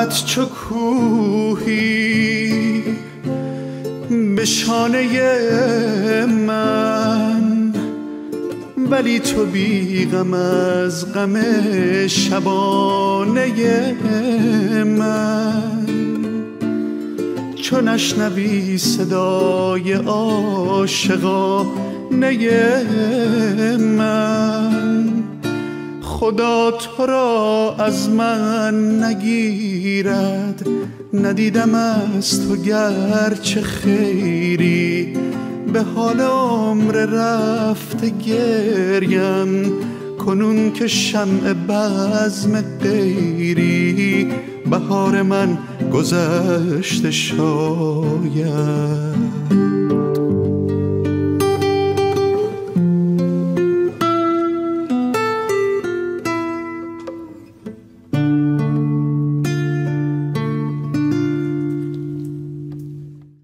قامت چو کوهی به شانه من، ولی تو بی غم از غم شبانه من. چو نشنوی صدای عاشقانه من، خدا تو را از من نگیرد. ندیدم از تو گرچه خیری، به حال عمر رفته گریم. کنون که شمع بزم غیری، بهار من گذشته شاید.